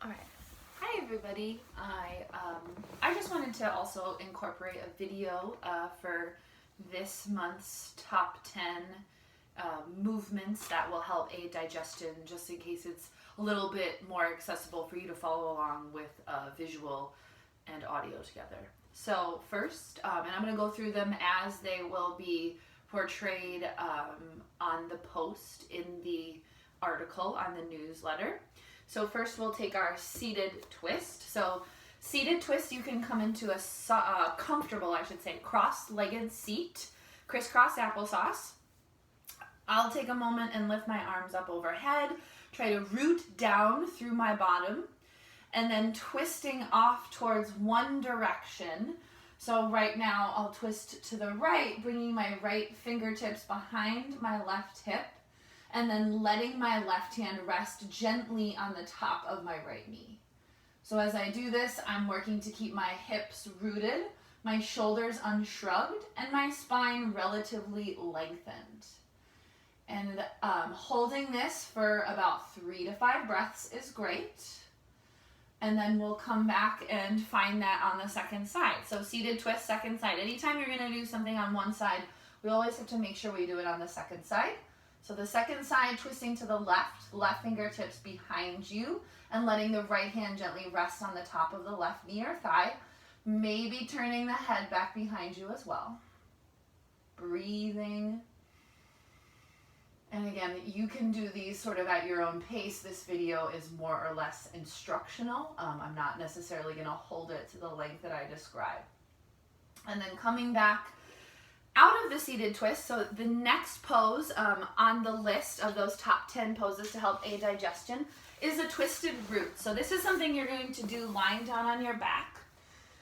All right. Hi everybody. I just wanted to also incorporate a video for this month's top 10 movements that will help aid digestion, just in case it's a little bit more accessible for you to follow along with visual and audio together. So first, and I'm going to go through them as they will be portrayed on the post in the article on the newsletter. So first we'll take our seated twist. So seated twist, you can come into a comfortable, cross-legged seat, crisscross applesauce. I'll take a moment and lift my arms up overhead, try to root down through my bottom, and then twisting off towards one direction. So right now I'll twist to the right, bringing my right fingertips behind my left hip, and then letting my left hand rest gently on the top of my right knee. So as I do this, I'm working to keep my hips rooted, my shoulders unshrugged, and my spine relatively lengthened. And holding this for about 3 to 5 breaths is great. And then we'll come back and find that on the second side. So seated twist, second side. Anytime you're gonna do something on one side, we always have to make sure we do it on the second side. So the second side, twisting to the left fingertips behind you, and letting the right hand gently rest on the top of the left knee or thigh, maybe turning the head back behind you as well. Breathing. And again, you can do these sort of at your own pace. This video is more or less instructional. I'm not necessarily going to hold it to the length that I describe. And then coming back out of the seated twist, so the next pose on the list of those top 10 poses to help aid digestion is a twisted root. So this is something you're going to do lying down on your back.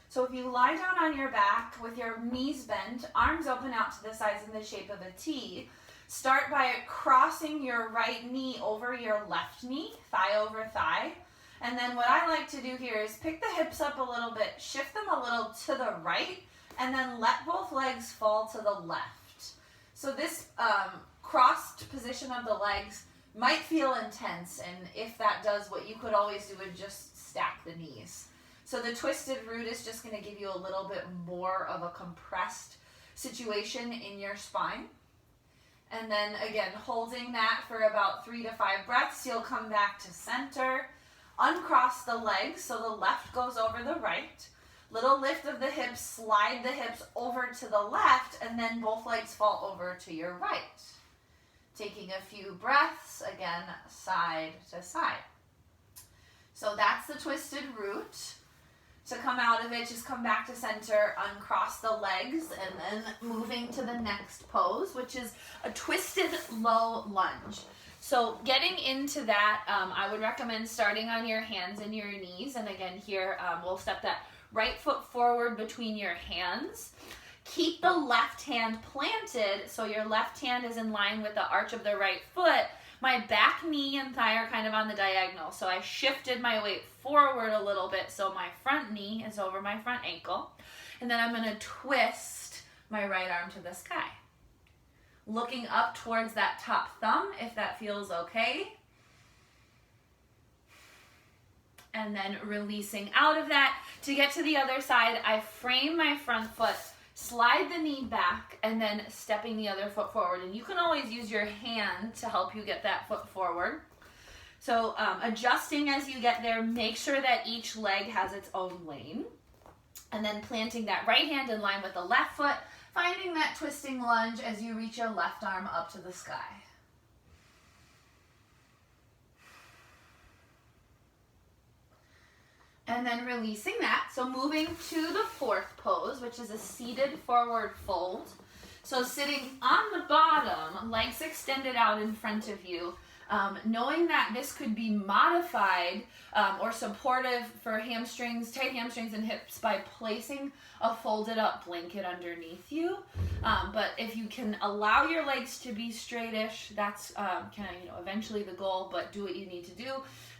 So if you lie down on your back with your knees bent, arms open out to the sides in the shape of a T, start by crossing your right knee over your left knee, thigh over thigh. And then what I like to do here is pick the hips up a little bit, shift them a little to the right, and then let both legs fall to the left. So this crossed position of the legs might feel intense, and if that does, what you could always do is just stack the knees. So the twisted root is just going to give you a little bit more of a compressed situation in your spine. And then again, holding that for about 3 to 5 breaths, you'll come back to center, uncross the legs so the left goes over the right. Little lift of the hips, slide the hips over to the left, and then both legs fall over to your right. Taking a few breaths, again, side to side. So that's the twisted root. To come out of it, just come back to center, uncross the legs, and then moving to the next pose, which is a twisted low lunge. So getting into that, I would recommend starting on your hands and your knees. And again, here we'll step that right foot forward between your hands. Keep the left hand planted so your left hand is in line with the arch of the right foot. My back knee and thigh are kind of on the diagonal, so I shifted my weight forward a little bit so my front knee is over my front ankle. And then I'm going to twist my right arm to the sky. Looking up towards that top thumb if that feels okay. And then releasing out of that. To get to the other side, I frame my front foot, slide the knee back, and then stepping the other foot forward. And you can always use your hand to help you get that foot forward. So adjusting as you get there, make sure that each leg has its own lane. And then planting that right hand in line with the left foot, finding that twisting lunge as you reach your left arm up to the sky. And then releasing that. So moving to the fourth pose, which is a seated forward fold. So sitting on the bottom, legs extended out in front of you, knowing that this could be modified or supportive for hamstrings, tight hamstrings and hips by placing a folded up blanket underneath you. But if you can allow your legs to be straightish, that's eventually the goal, but do what you need to do.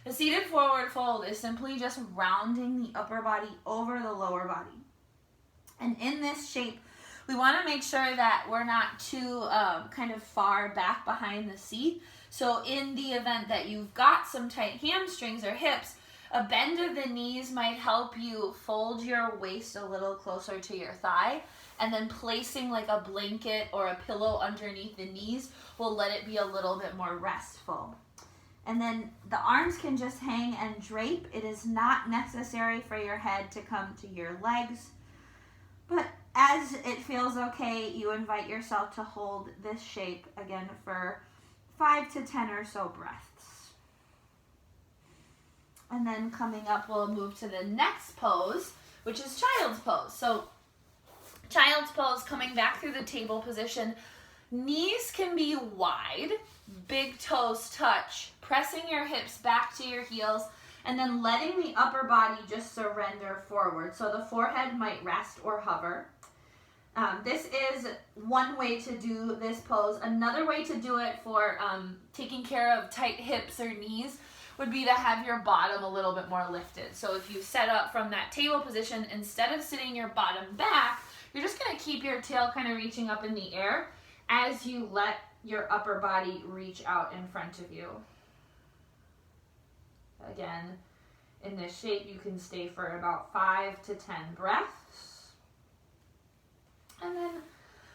The seated forward fold is simply just rounding the upper body over the lower body. And in this shape, we want to make sure that we're not too kind of far back behind the seat. So in the event that you've got some tight hamstrings or hips, A bend of the knees might help you fold your waist a little closer to your thigh, and then placing like a blanket or a pillow underneath the knees will let it be a little bit more restful. And then the arms can just hang and drape. It is not necessary for your head to come to your legs, but as it feels okay, you invite yourself to hold this shape again for 5 to 10 or so breaths. And then coming up, we'll move to the next pose, which is child's pose. So child's pose, coming back through the table position, knees can be wide, big toes touch, pressing your hips back to your heels, and then letting the upper body just surrender forward. So the forehead might rest or hover. This is one way to do this pose. Another way to do it for taking care of tight hips or knees would be to have your bottom a little bit more lifted. So if you set up from that table position, instead of sitting your bottom back, you're just going to keep your tail kind of reaching up in the air as you let your upper body reach out in front of you. Again, in this shape, you can stay for about 5 to 10 breaths. And then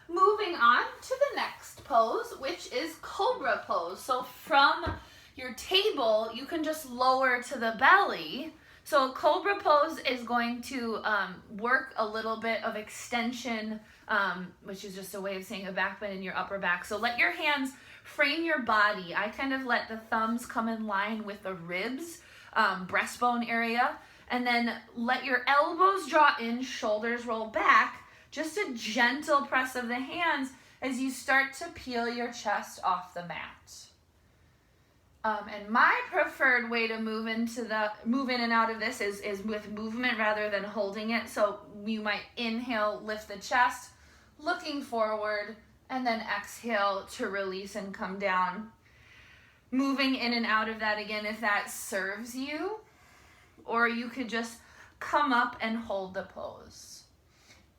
moving on to the next pose, which is cobra pose. So from your table, you can just lower to the belly. So a cobra pose is going to work a little bit of extension, which is just a way of saying a back bend in your upper back. So let your hands frame your body. I kind of let the thumbs come in line with the ribs, breastbone area, and then let your elbows draw in, shoulders roll back. Just a gentle press of the hands as you start to peel your chest off the mat. And my preferred way to move in and out of this is with movement rather than holding it. So you might inhale, lift the chest, looking forward, and then exhale to release and come down. Moving in and out of that again if that serves you, or you could just come up and hold the pose.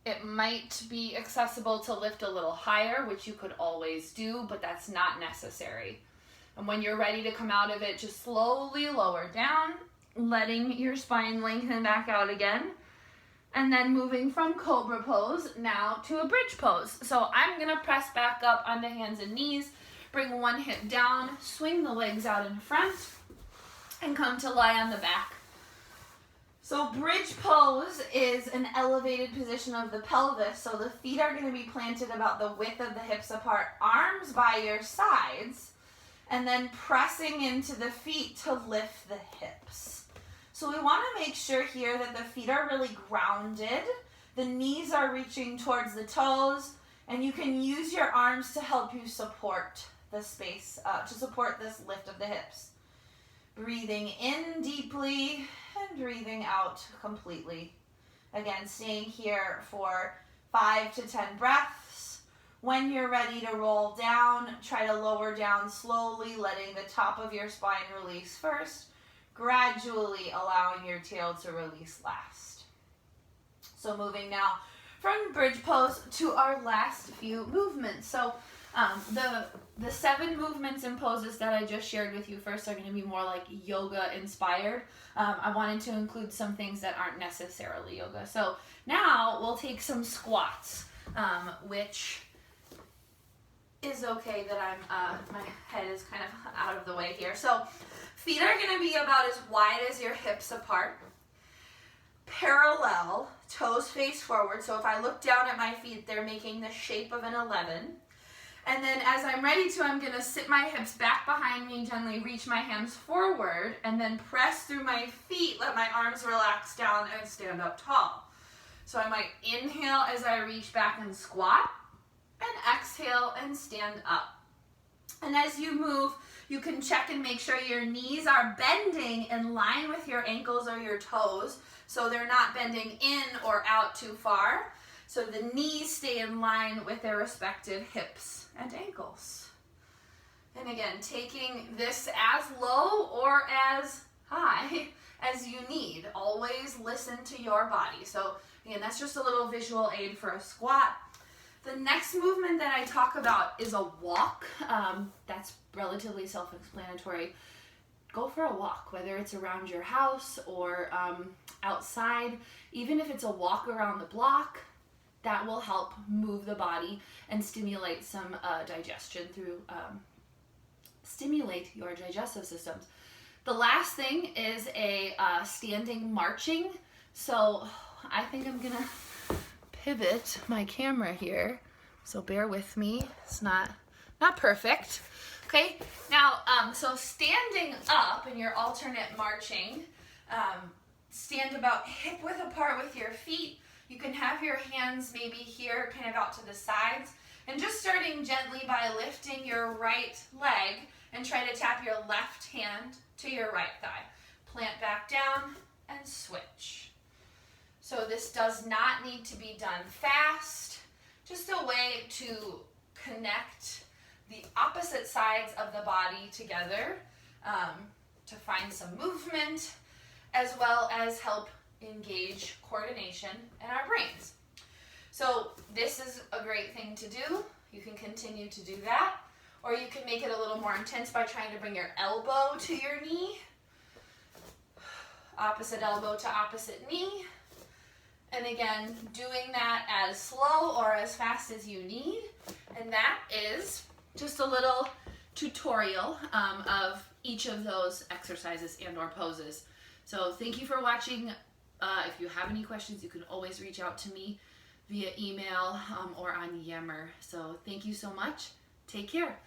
It might be accessible to lift a little higher, which you could always do, but that's not necessary. And when you're ready to come out of it, just slowly lower down, letting your spine lengthen back out again. And then moving from cobra pose now to a bridge pose. So I'm going to press back up onto hands and knees, bring one hip down, swing the legs out in front, and come to lie on the back. So bridge pose is an elevated position of the pelvis. So the feet are going to be planted about the width of the hips apart, arms by your sides, and then pressing into the feet to lift the hips. So we want to make sure here that the feet are really grounded. The knees are reaching towards the toes, and you can use your arms to help you support the space, to support this lift of the hips. Breathing in deeply and breathing out completely. Again, staying here for 5 to 10 breaths. When you're ready to roll down, try to lower down slowly, letting the top of your spine release first, gradually allowing your tail to release last. So moving now from bridge pose to our last few movements. So the 7 movements and poses that I just shared with you first are going to be more like yoga inspired. I wanted to include some things that aren't necessarily yoga. So now we'll take some squats, which is okay that I'm, my head is kind of out of the way here. So feet are going to be about as wide as your hips apart. Parallel, toes face forward. So if I look down at my feet, they're making the shape of an 11. And then as I'm ready to, I'm going to sit my hips back behind me, gently reach my hands forward, and then press through my feet, let my arms relax down, and stand up tall. So I might inhale as I reach back and squat, and exhale and stand up. And as you move, you can check and make sure your knees are bending in line with your ankles or your toes, so they're not bending in or out too far. So the knees stay in line with their respective hips and ankles. And again, taking this as low or as high as you need. Always listen to your body. So again, that's just a little visual aid for a squat. The next movement that I talk about is a walk. That's relatively self-explanatory. go for a walk, whether it's around your house or outside. Even if it's a walk around the block, that will help move the body and stimulate some digestion through, stimulate your digestive systems. The last thing is a standing marching. So I think I'm gonna pivot my camera here. So bear with me, it's not perfect. Okay, now, so standing up in your alternate marching, stand about hip width apart with your feet. You can have your hands maybe here, kind of out to the sides, and just starting gently by lifting your right leg and try to tap your left hand to your right thigh. Plant back down and switch. So this does not need to be done fast, just a way to connect the opposite sides of the body together, to find some movement, as well as help engage coordination in our brains. So this is a great thing to do. You can continue to do that, or you can make it a little more intense by trying to bring your elbow to your knee, opposite elbow to opposite knee, and again, doing that as slow or as fast as you need. And that is just a little tutorial of each of those exercises and or poses. So thank you for watching. If you have any questions, you can always reach out to me via email or on Yammer. So thank you so much. Take care.